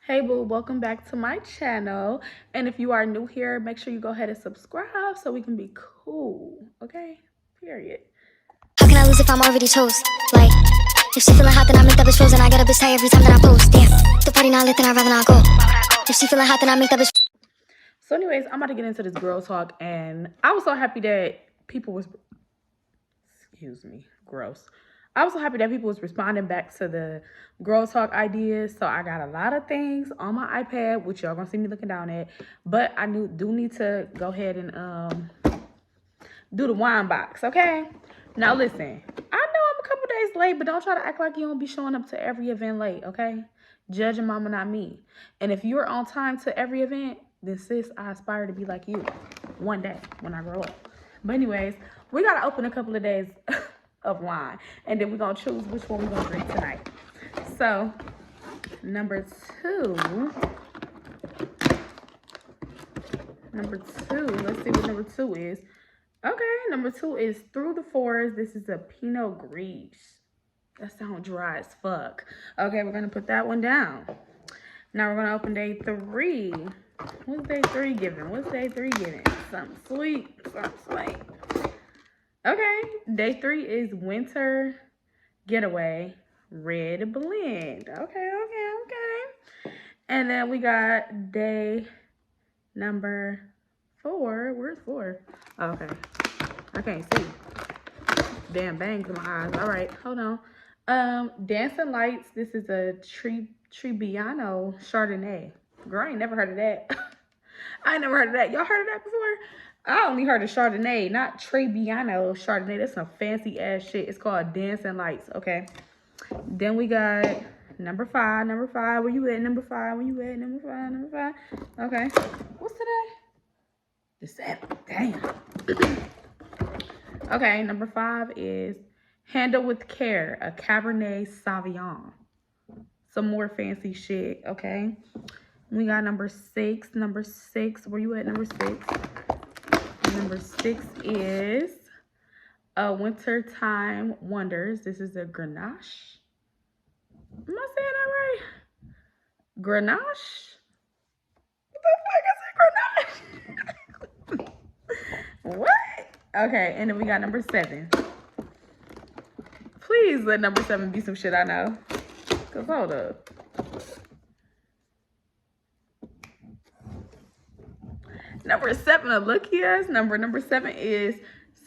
Hey boo, welcome back to my channel. And if you are new here, make sure you go ahead and subscribe so we can be cool, okay? Period. How can I lose if I'm already chose? Like, if she feeling hot, then I make that bitch frozen. I get a bitch tight every time that I post. Damn, the party not lit, then I'd rather not go. If she feeling hot, then I make that bitch. So anyways, I'm about to get into this girl talk, and I was so happy that people was, gross. I was so happy that people was responding back to the girl talk ideas. So I got a lot of things on my iPad, which y'all gonna see me looking down at. But I do need to go ahead and do the wine box, okay? Now listen, I know I'm a couple days late, but don't try to act like you don't be showing up to every event late, okay? Judging mama, not me. And if you're on time to every event, then sis, I aspire to be like you one day when I grow up. But anyways, we gotta open a couple of days of wine, and then we're gonna choose which one we're gonna drink tonight. So, number two, let's see what number two is. Okay, number two is Through the Forest. This is a Pinot Gris. That sounds dry as fuck. Okay, we're gonna put that one down. Now we're gonna open day three. What's day three giving? Something sweet, something sweet. Okay, day three is Winter Getaway Red Blend. Okay. And then we got day number four. Where's four? Oh, okay. I can't see. Damn bangs in my eyes. All right, hold on. Dancing Lights. This is a Trebbiano Chardonnay. Girl, I ain't never heard of that. I ain't never heard of that. Y'all heard of that before? I only heard of Chardonnay, not Trebbiano Chardonnay. That's some fancy ass shit. It's called Dancing Lights. Okay. Then we got number five. Where you at? Number five. Okay. What's today? The 7th. Damn. Okay, number 5 is Handle with Care, a Cabernet Sauvignon. Some more fancy shit, okay? We got number 6. Where you at, number 6? Number 6 is a Wintertime Wonders. This is a Grenache. Am I saying that right? Grenache? What the fuck is a Grenache? What? Okay, and then we got number 7. Please let number 7 be some shit I know. Cause hold up. Number 7, look here. Number 7 is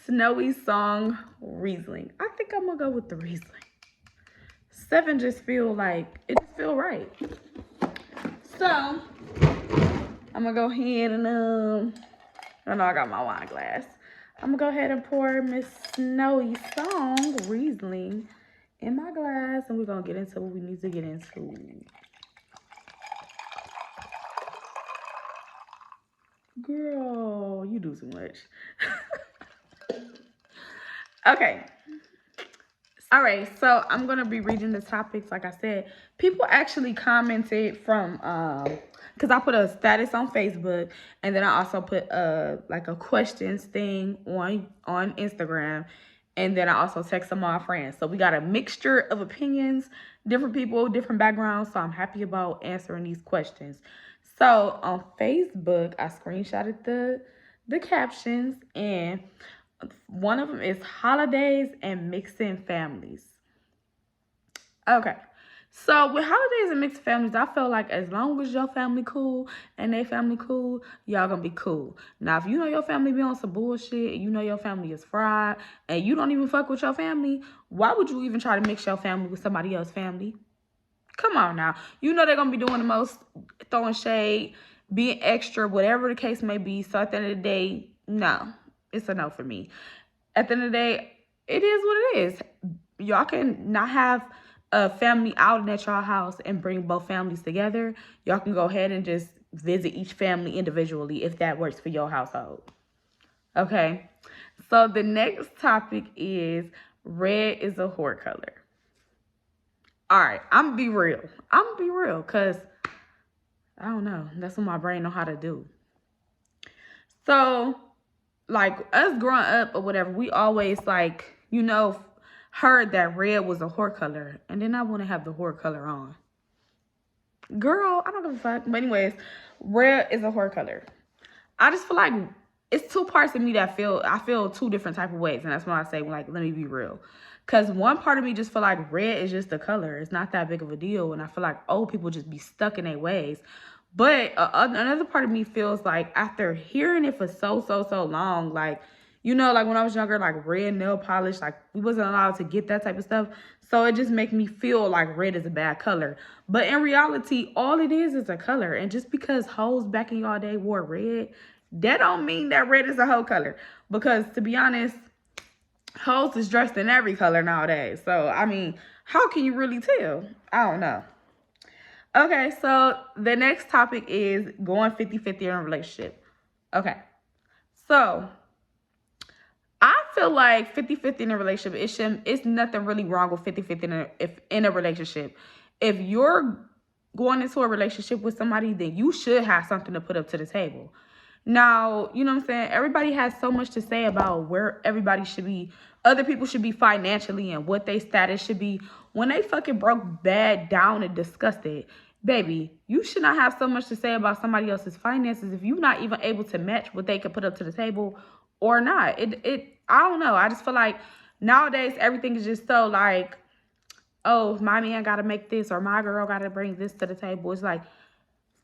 Snowy Song Riesling. I think I'm gonna go with the Riesling. 7 just feel like it just feel right. So I'm gonna go ahead and I know I got my wine glass. I'm gonna go ahead and pour Miss Snowy Song Riesling in my glass, and we're gonna get into what we need to get into. Girl, you do too much. Okay. All right, so I'm gonna be reading the topics. Like I said, people actually commented from because I put a status on Facebook, and then I also put like a questions thing on Instagram, and then I also text some of my friends. So we got a mixture of opinions, different people, different backgrounds. So I'm happy about answering these questions. So on Facebook, I screenshotted the captions, and one of them is holidays and mixing families. Okay. So with holidays and mixed families, I feel like as long as your family cool and they family cool, y'all gonna be cool. Now, if you know your family be on some bullshit, and you know your family is fried, and you don't even fuck with your family, why would you even try to mix your family with somebody else's family? Come on now. You know they're gonna be doing the most, throwing shade, being extra, whatever the case may be. So at the end of the day, no. It's a no for me. At the end of the day, it is what it is. Y'all can not have a family outing at y'all house and bring both families together. Y'all can go ahead and just visit each family individually if that works for your household. Okay. So the next topic is red is a whore color. All right, I'm gonna be real, because I don't know. That's what my brain know how to do. So, like, us growing up or whatever, we always, like, heard that red was a whore color. And then I want to have the whore color on. Girl, I don't give a fuck. But anyways, red is a horror color. I just feel like it's two parts of me that I feel two different type of ways, and that's why I say, like, let me be real. Cause one part of me just feel like red is just a color. It's not that big of a deal, and I feel like old people just be stuck in their ways. But another part of me feels like after hearing it for so long, like, you know, like when I was younger, like red nail polish, like we wasn't allowed to get that type of stuff. So it just make me feel like red is a bad color. But in reality, all it is a color. And just because hoes back in y'all day wore red, that don't mean that red is a hoe color. Because to be honest, hoes is dressed in every color nowadays. So, I mean, how can you really tell? I don't know. Okay, so the next topic is going 50-50 in a relationship. Okay, so I feel like 50-50 in a relationship, it's nothing really wrong with 50-50 in a relationship. If you're going into a relationship with somebody, then you should have something to put up to the table. Now, you know what I'm saying? Everybody has so much to say about where everybody should be. Other people should be financially and what their status should be. When they fucking broke bad down and discussed it, baby, you should not have so much to say about somebody else's finances if you're not even able to match what they could put up to the table or not. I don't know. I just feel like nowadays everything is just so like, oh, my man got to make this or my girl got to bring this to the table. It's like,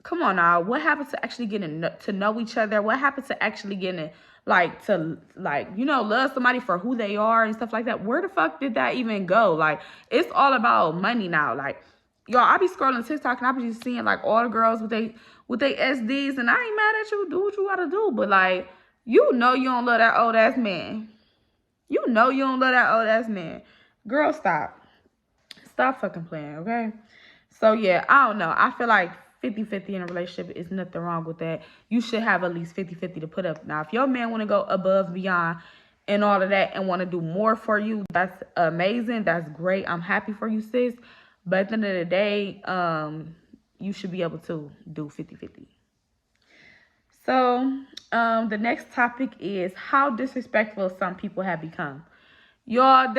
come on now. What happened to actually getting to know each other? What happened to actually getting love somebody for who they are and stuff like that? Where the fuck did that even go? Like, it's all about money now. Like, y'all, I be scrolling TikTok and I be just seeing like all the girls with they SDs, and I ain't mad at you. Do what you gotta do, but like, you know you don't love that old ass man. You know you don't love that old ass man. Girl, stop. Stop fucking playing, okay? So, yeah, I don't know. I feel like 50-50 in a relationship is nothing wrong with that. You should have at least 50-50 to put up. Now, if your man want to go above, beyond, and all of that and want to do more for you, that's amazing. That's great. I'm happy for you, sis. But at the end of the day, you should be able to do 50-50. So, the next topic is how disrespectful some people have become. Y'all,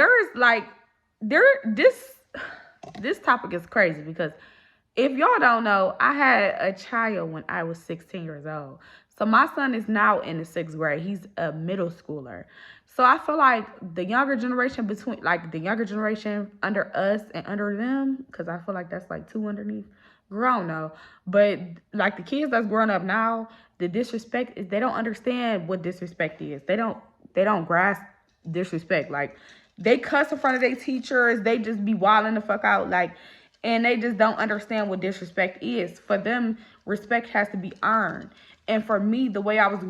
this topic is crazy because if y'all don't know, I had a child when I was 16 years old. So my son is now in the 6th grade. He's a middle schooler. So I feel like the younger generation under us and under them, because I feel like that's like two underneath. Girl, I don't know. But like the kids that's growing up now, the disrespect is they don't understand what disrespect is. They don't grasp disrespect. Like, they cuss in front of their teachers. They just be wilding the fuck out. Like, and they just don't understand what disrespect is. For them, respect has to be earned. And for me, the way I the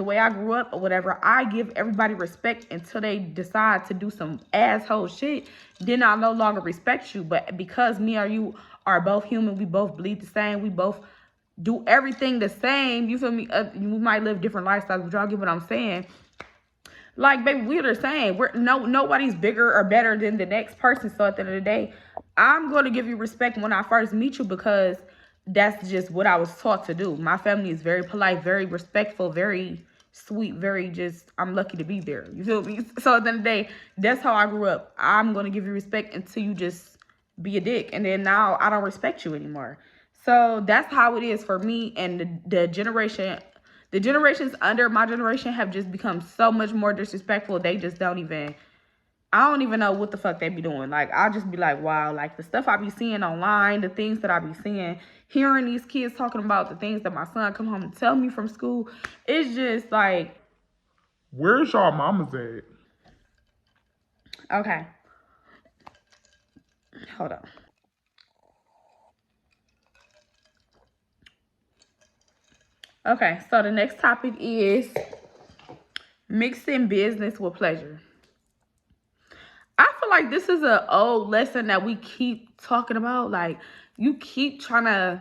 way I grew up or whatever, I give everybody respect until they decide to do some asshole shit. Then I no longer respect you. But because me or you are both human, we both bleed the same, we both do everything the same. You feel me? We might live different lifestyles, but y'all get what I'm saying. Like, baby, we're the same. Nobody's bigger or better than the next person. So at the end of the day, I'm going to give you respect when I first meet you because that's just what I was taught to do. My family is very polite, very respectful, very sweet, I'm lucky to be there. You feel me? So at the end of the day, that's how I grew up. I'm going to give you respect until you just be a dick. And then now I don't respect you anymore. So that's how it is for me and the generations under my generation have just become so much more disrespectful. They just I don't even know what the fuck they be doing. Like, I'll just be like, wow, like the stuff I be seeing online, the things that I be seeing, hearing these kids talking about the things that my son come home and tell me from school. It's just like, where's y'all mamas at? Okay. Hold on. Okay, so the next topic is mixing business with pleasure. I feel like this is an old lesson that we keep talking about. Like, you keep trying to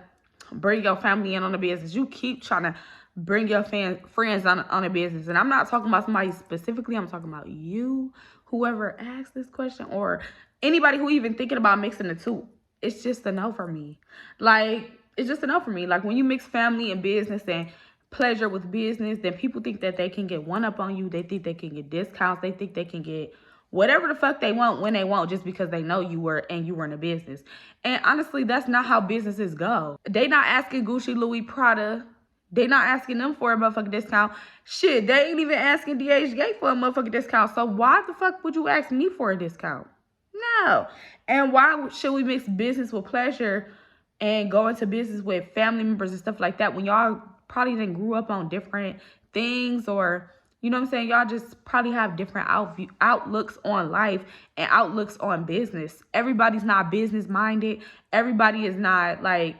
bring your family in on the business. You keep trying to bring your friends on a business. And I'm not talking about somebody specifically. I'm talking about you, whoever asked this question, or anybody who even thinking about mixing the two. It's just a no for me. Like, it's just a no for me. Like, when you mix family and business and pleasure with business, then people think that they can get one up on you. They think they can get discounts. They think they can get whatever the fuck they want when they want, just because they know you were in a business. And honestly, that's not how businesses go. They not asking Gucci, Louis, Prada. They not asking them for a motherfucking discount. Shit, they ain't even asking DHgate for a motherfucking discount. So why the fuck would you ask me for a discount? No. And why should we mix business with pleasure and go into business with family members and stuff like that when y'all probably didn't grew up on different things, or you know what I'm saying? Y'all just probably have different outlooks on life and outlooks on business. Everybody's not business minded. Everybody is not like,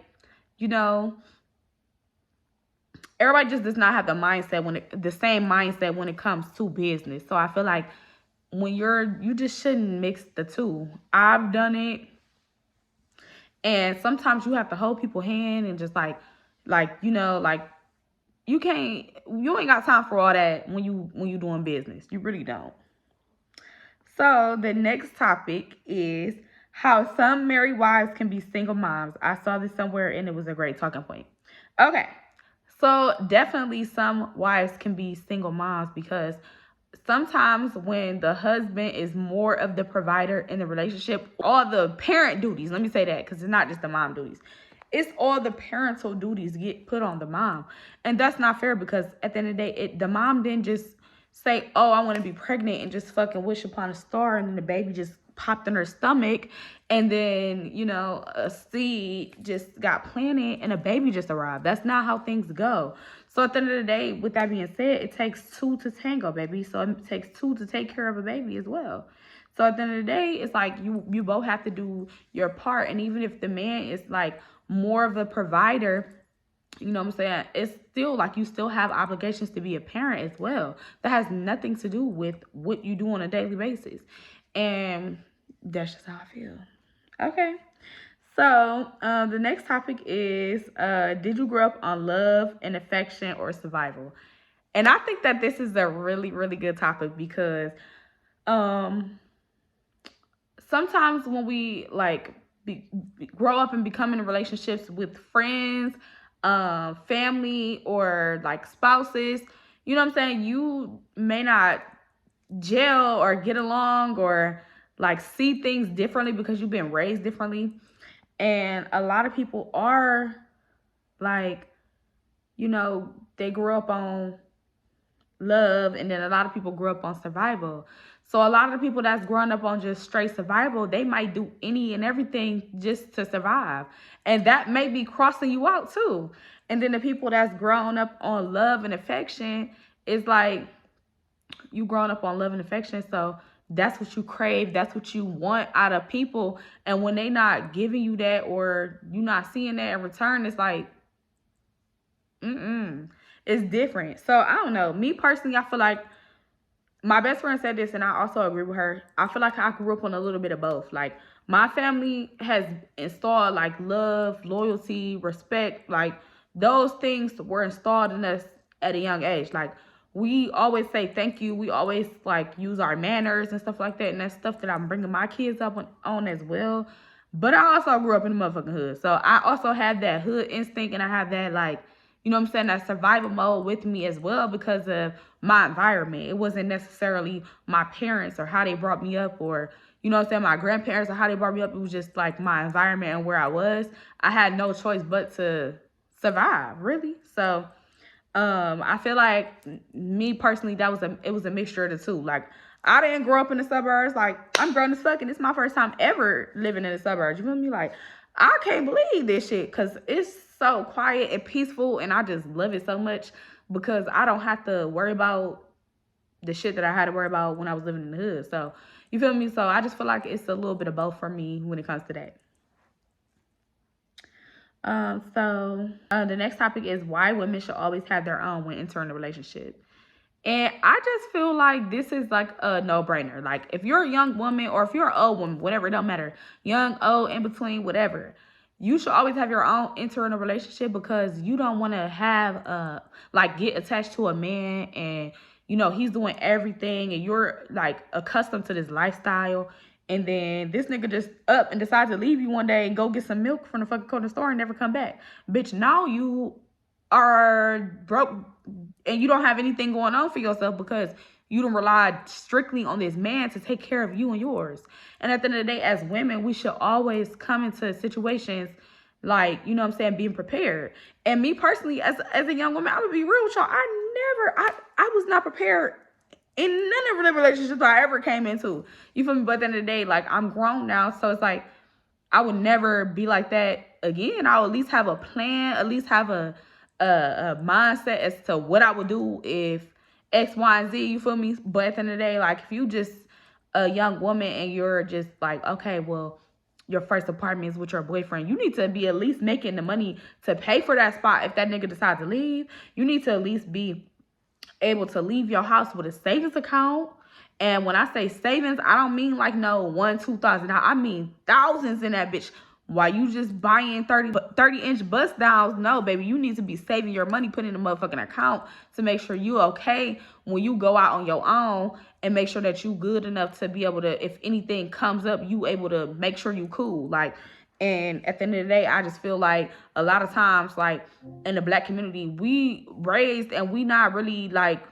you know, everybody just does not have the same mindset when it comes to business. So I feel like when you just shouldn't mix the two. I've done it. And sometimes you have to hold people's hand and just like, you know, like you ain't got time for all that when you doing business. You really don't. So the next topic is how some married wives can be single moms. I saw this somewhere and it was a great talking point. Okay. So definitely some wives can be single moms because sometimes when the husband is more of the provider in the relationship, all the parent duties, let me say that because it's not just the mom duties. It's all the parental duties get put on the mom. And that's not fair because at the end of the day, the mom didn't just say, oh, I want to be pregnant and just fucking wish upon a star and then the baby just popped in her stomach and then, you know, a seed just got planted and a baby just arrived. That's not how things go. So at the end of the day, with that being said, it takes two to tango, baby. So it takes two to take care of a baby as well. So at the end of the day, it's like you both have to do your part. And even if the man is like more of a provider, you know what I'm saying? It's still like you still have obligations to be a parent as well. That has nothing to do with what you do on a daily basis. And that's just how I feel. Okay. So the next topic is, did you grow up on love and affection or survival? And I think that this is a really, really good topic because sometimes when we like grow up and become in relationships with friends, family, or like spouses, you know what I'm saying? You may not gel or get along or like see things differently because you've been raised differently. And a lot of people are like, you know, they grew up on love and then a lot of people grew up on survival. So a lot of the people that's growing up on just straight survival, they might do any and everything just to survive. And that may be crossing you out too. And then the people that's grown up on love and affection is like, you grown up on love and affection. So that's what you crave. That's what you want out of people. And when they not giving you that or you not seeing that in return, it's like, it's different. So I don't know. Me personally, I feel like my best friend said this and I also agree with her. I feel like I grew up on a little bit of both. Like my family has installed like love, loyalty, respect. Like those things were installed in us at a young age. Like we always say thank you. We always like use our manners and stuff like that. And that's stuff that I'm bringing my kids up on as well. But I also grew up in the motherfucking hood. So I also have that hood instinct and I have that like, you know what I'm saying, that survival mode with me as well because of my environment. It wasn't necessarily my parents or how they brought me up or, you know what I'm saying, my grandparents or how they brought me up. It was just like my environment and where I was. I had no choice but to survive, really. So I feel like me personally, it was a mixture of the two. Like I didn't grow up in the suburbs. Like I'm grown as fuck and it's my first time ever living in the suburbs. You feel me? Like I can't believe this shit because it's so quiet and peaceful and I just love it so much because I don't have to worry about the shit that I had to worry about when I was living in the hood. So you feel me? So I just feel like it's a little bit of both for me when it comes to that. The next topic is why women should always have their own when entering a relationship. And I just feel like this is like a no-brainer. Like if you're a young woman or if you're an old woman, whatever, it don't matter. Young, old, in between, whatever. You should always have your own enter in a relationship because you don't want to have like get attached to a man and you know he's doing everything and you're like accustomed to this lifestyle and then this nigga just up and decides to leave you one day and go get some milk from the fucking corner store and never come back. Bitch, now you are broke and you don't have anything going on for yourself because you don't rely strictly on this man to take care of you and yours. And at the end of the day, as women, we should always come into situations like, you know what I'm saying, being prepared. And me personally, as a young woman, I'm gonna be real with y'all. I was not prepared in none of the relationships I ever came into. You feel me? But at the end of the day, like, I'm grown now, so it's like I would never be like that again. I'll at least have a plan, at least have a mindset as to what I would do if X, Y, and Z, you feel me? But at the end of the day, like, if you just a young woman and you're just like, okay, well, your first apartment is with your boyfriend, you need to be at least making the money to pay for that spot. If that nigga decides to leave, you need to at least be able to leave your house with a savings account. And when I say savings, I don't mean like no $1,000-$2,000. I mean thousands in that bitch. Why you just buying 30-inch bust downs? No, baby, you need to be saving your money, putting in a motherfucking account to make sure you okay when you go out on your own, and make sure that you good enough to be able to, if anything comes up, you able to make sure you cool. Like, and at the end of the day, I just feel like a lot of times, like, in the Black community, we raised and we not really like,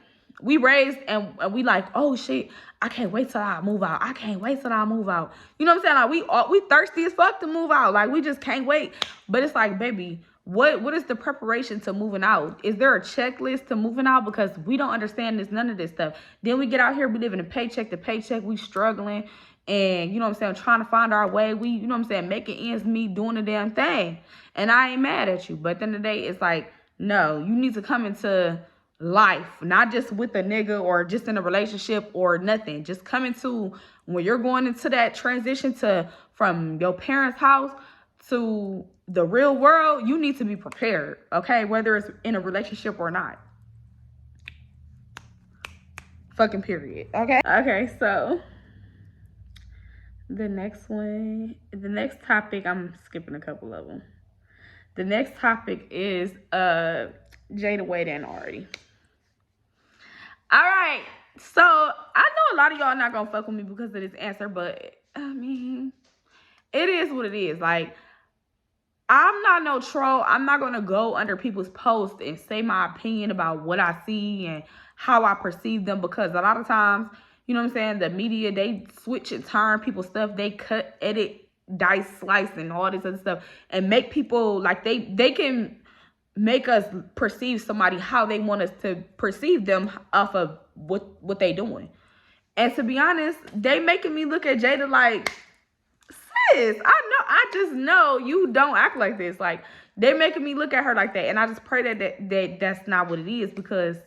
we raised and we like, oh shit, I can't wait till I move out. I can't wait till I move out. You know what I'm saying? Like, we thirsty as fuck to move out. Like, we just can't wait. But it's like, baby, what is the preparation to moving out? Is there a checklist to moving out? Because we don't understand none of this stuff. Then we get out here, we living a paycheck to paycheck, we struggling. And, you know what I'm saying, trying to find our way. We, you know what I'm saying, making ends meet, doing the damn thing. And I ain't mad at you. But at the end of the day, it's like, no, you need to come into life, not just with a nigga or just in a relationship or nothing. Just come into, when you're going into that transition to from your parents' house to the real world, you need to be prepared, okay? Whether it's in a relationship or not. Fucking period, okay? Okay, so the next topic, I'm skipping a couple of them. The next topic is Jada, Wade, and Ari. All right, so I know a lot of y'all not gonna fuck with me because of this answer, but I mean, it is what it is. Like, I'm not no troll. I'm not gonna go under people's posts and say my opinion about what I see and how I perceive them, because a lot of times, you know what I'm saying, the media, they switch and turn people's stuff. They cut, edit, dice, slice, and all this other stuff, and make people like they can make us perceive somebody how they want us to perceive them off of what they doing. And to be honest, they making me look at Jada like, sis, I just know you don't act like this. Like, they making me look at her like that. And I just pray that that's not what it is, because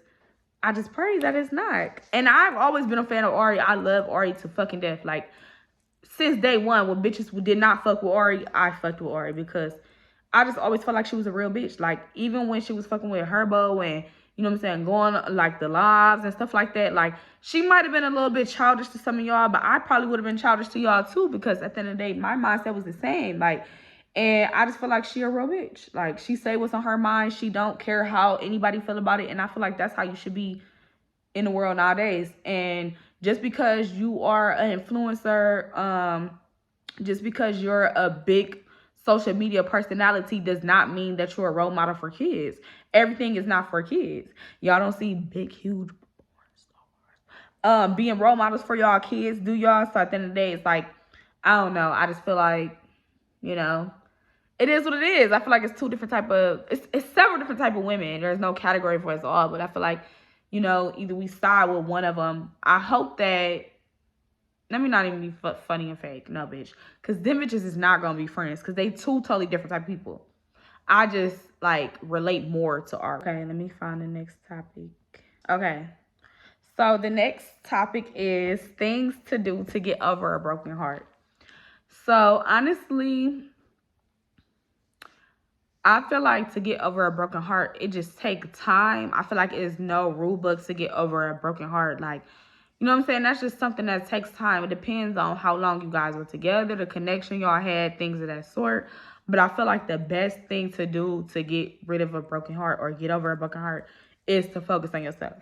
I just pray that it's not. And I've always been a fan of Ari. I love Ari to fucking death. Like, since day one, when bitches did not fuck with Ari, I fucked with Ari, because I just always felt like she was a real bitch. Like, even when she was fucking with Herbo and, you know what I'm saying, going like the lives and stuff like that, like, she might have been a little bit childish to some of y'all, but I probably would have been childish to y'all too, because at the end of the day, my mindset was the same. Like, and I just feel like she a real bitch. Like, she say what's on her mind. She don't care how anybody feel about it. And I feel like that's how you should be in the world nowadays. And just because you are an influencer, just because you're a big social media personality does not mean that you're a role model for kids. Everything is not for kids. Y'all don't see big, huge being role models for y'all kids, do y'all? So at the end of the day, it's like, I don't know. I just feel like, you know, it is what it is. I feel like it's two different type of, it's several different type of women. There's no category for us all, but I feel like, you know, either we side with one of them. I hope that, let me not even be funny and fake. No, bitch. Because them bitches is not going to be friends, because they two totally different type of people. I just, like, relate more to art. Okay, let me find the next topic. Okay. So the next topic is things to do to get over a broken heart. So honestly, I feel like to get over a broken heart, it just takes time. I feel like it's no rule book to get over a broken heart. Like, you know what I'm saying? That's just something that takes time. It depends on how long you guys were together, the connection y'all had, things of that sort. But I feel like the best thing to do to get rid of a broken heart or get over a broken heart is to focus on yourself.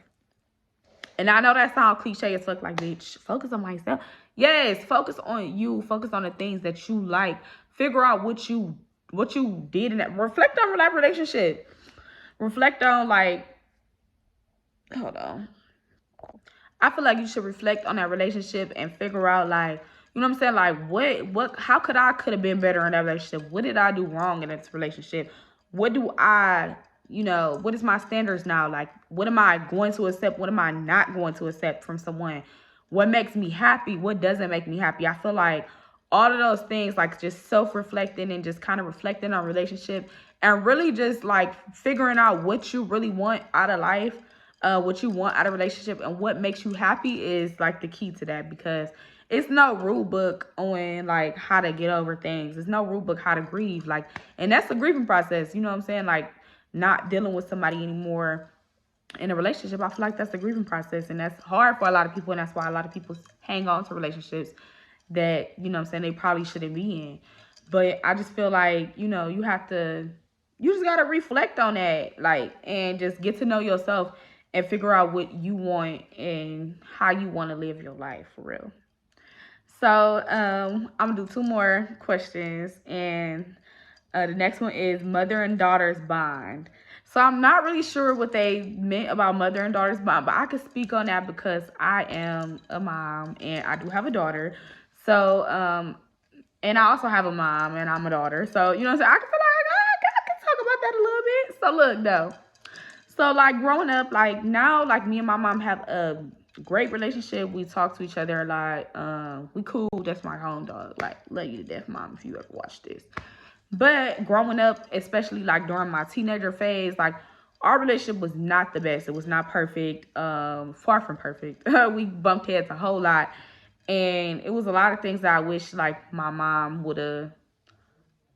And I know that sounds cliche as fuck, like, bitch, focus on myself. Yes, focus on you. Focus on the things that you like. Figure out what you did in that. Reflect on that relationship. Reflect on, like, hold on. I feel like you should reflect on that relationship and figure out, like, you know what I'm saying? Like, how could have been better in that relationship? What did I do wrong in this relationship? What do I, what is my standards now? Like, what am I going to accept? What am I not going to accept from someone? What makes me happy? What doesn't make me happy? I feel like all of those things, like just self-reflecting and just kind of reflecting on relationship and really just like figuring out what you really want out of life, what you want out of a relationship and what makes you happy is like the key to that, because it's no rule book on like how to get over things. There's no rule book how to grieve. Like, and that's the grieving process. You know what I'm saying? Like, not dealing with somebody anymore in a relationship. I feel like that's the grieving process, and that's hard for a lot of people, and that's why a lot of people hang on to relationships that, you know what I'm saying, they probably shouldn't be in. But I just feel like, you just gotta reflect on that, like, and just get to know yourself and figure out what you want and how you want to live your life for real. So I'm gonna do two more questions, and the next one is mother and daughter's bond. So I'm not really sure what they meant about mother and daughter's bond, but I could speak on that because I am a mom and I do have a daughter. So and I also have a mom and I'm a daughter. So you know what I'm saying? I can feel like I can talk about that a little bit. So look though. So like growing up, like now, like me and my mom have a great relationship. We talk to each other a lot. We cool. That's my home dog. Like, love you to death, mom, if you ever watch this. But growing up, especially like during my teenager phase, like our relationship was not the best. It was not perfect. Far from perfect. We bumped heads a whole lot. And it was a lot of things that I wish like my mom would have,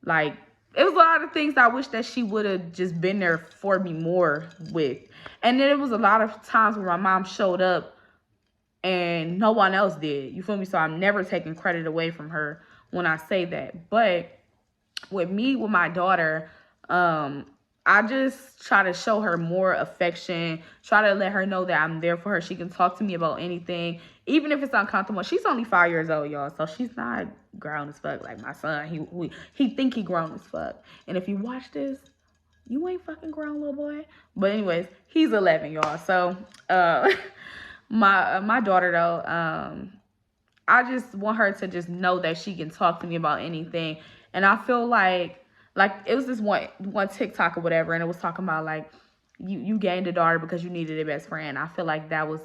like, it was a lot of things I wish that she would have just been there for me more with. And then it was a lot of times where my mom showed up and no one else did. You feel me? So I'm never taking credit away from her when I say that. But with me, with my daughter, I just try to show her more affection, try to let her know that I'm there for her. She can talk to me about anything, even if it's uncomfortable. She's only 5 years old, y'all, so she's not grown as fuck like my son. He think he grown as fuck. And if you watch this, you ain't fucking grown, little boy. But anyways, he's 11, y'all. So my daughter though, I just want her to just know that she can talk to me about anything. And I feel like it was this one TikTok or whatever, and it was talking about like you gained a daughter because you needed a best friend. I feel like that was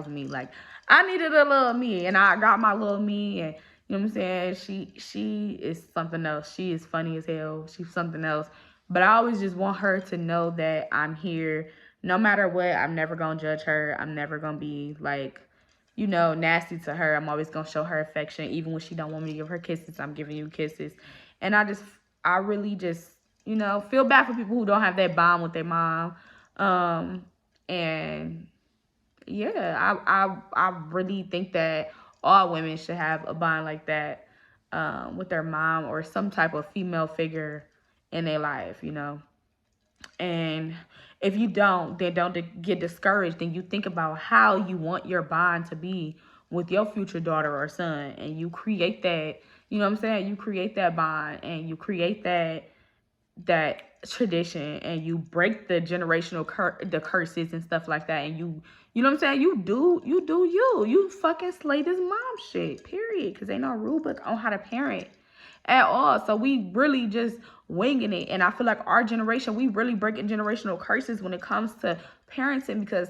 me. Like, I needed a little me, and I got my little me, and you know what I'm saying? She is something else. She is funny as hell. She's something else. But I always just want her to know that I'm here no matter what. I'm never gonna judge her. I'm never gonna be like, nasty to her. I'm always gonna show her affection, even when she don't want me to give her kisses. I'm giving you kisses, and I really just, feel bad for people who don't have that bond with their mom, and yeah, I really think that all women should have a bond like that, with their mom or some type of female figure in their life. And if you don't, then don't get discouraged. Then you think about how you want your bond to be with your future daughter or son, and you create that. You know what I'm saying? You create that bond, and you create that tradition, and you break the generational the curses and stuff like that. And you know what I'm saying? You fucking slay this mom shit. Period. Because ain't no rule book on how to parent at all. So we really just winging it. And I feel like our generation, we really breaking generational curses when it comes to parenting, because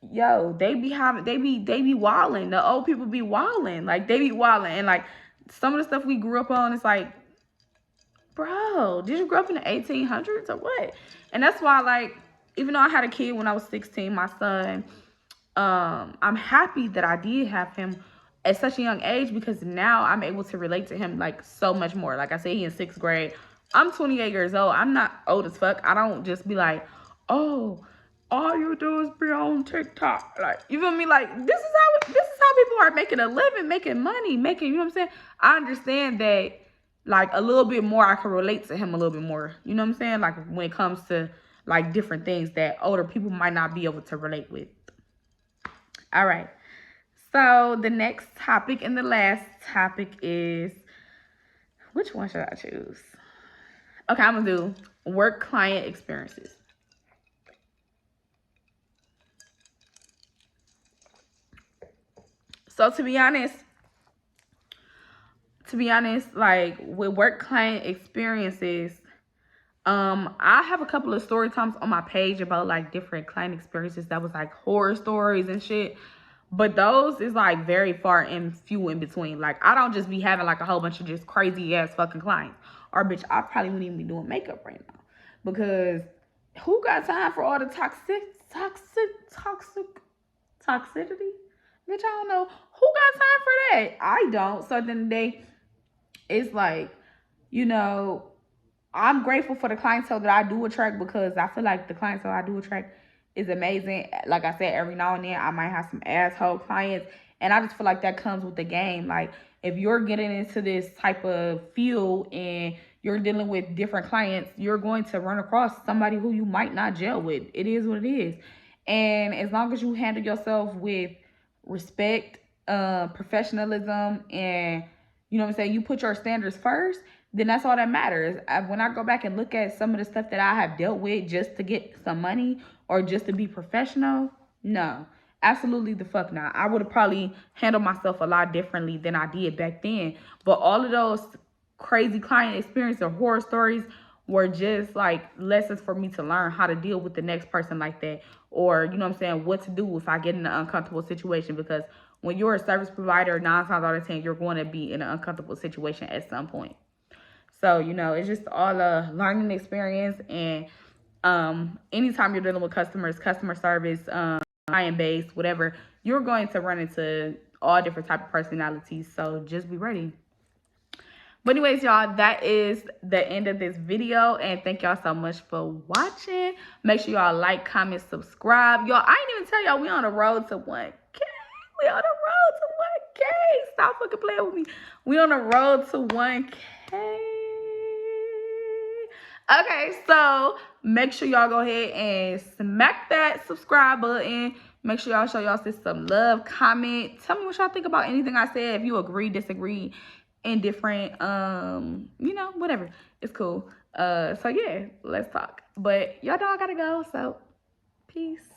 they be wilding. The old people be wilding. Like, they be wilding. And like some of the stuff we grew up on, it's like, bro, did you grow up in the 1800s or what? And that's why, like, even though I had a kid when I was 16, my son, I'm happy that I did have him at such a young age, because now I'm able to relate to him like so much more. Like I said, he in 6th grade. I'm 28 years old. I'm not old as fuck. I don't just be like, oh, all you do is be on TikTok. Like, you feel me? Like, this is how people are making a living, making money, you know what I'm saying? I understand that, like, a little bit more, I can relate to him a little bit more. You know what I'm saying? Like, when it comes to like different things that older people might not be able to relate with. All right. So the next topic and the last topic is, which one should I choose? Okay, I'm gonna do work client experiences. So to be honest, like with work client experiences, I have a couple of story times on my page about like different client experiences that was like horror stories and shit. But those is like very far and few in between. Like I don't just be having like a whole bunch of just crazy ass fucking clients. Or bitch, I probably wouldn't even be doing makeup right now. Because who got time for all the toxicity? Bitch, I don't know. Who got time for that? I don't. So at the end of the day, it's like, you know, I'm grateful for the clientele that I do attract because I feel like the clientele I do attract is amazing. Like I said, every now and then I might have some asshole clients, and I just feel like that comes with the game. Like if you're getting into this type of field and you're dealing with different clients, you're going to run across somebody who you might not gel with. It is what it is. And as long as you handle yourself with respect, professionalism, and you know what I'm saying, you put your standards first, then that's all that matters. When I go back and look at some of the stuff that I have dealt with just to get some money or just to be professional, no, absolutely the fuck not. I would have probably handled myself a lot differently than I did back then. But all of those crazy client experience or horror stories were just like lessons for me to learn how to deal with the next person like that, or you know what I'm saying, what to do if I get in an uncomfortable situation. Because when you're a service provider, 9 times out of 10 you're going to be in an uncomfortable situation at some point. So, you know, it's just all a learning experience. And anytime you're dealing with customers, customer service, client base, whatever, you're going to run into all different type of personalities. So just be ready. But anyways, y'all, that is the end of this video. And thank y'all so much for watching. Make sure y'all like, comment, subscribe. Y'all, I didn't even tell y'all we on the road to 1K. We on the road to 1K. Stop fucking playing with me. We on the road to 1K. Okay, so make sure y'all go ahead and smack that subscribe button. Make sure y'all show y'all sis some love. Comment. Tell me what y'all think about anything I said. If you agree, disagree, indifferent, you know, whatever. It's cool. So yeah, let's talk. But y'all know I gotta go, so peace.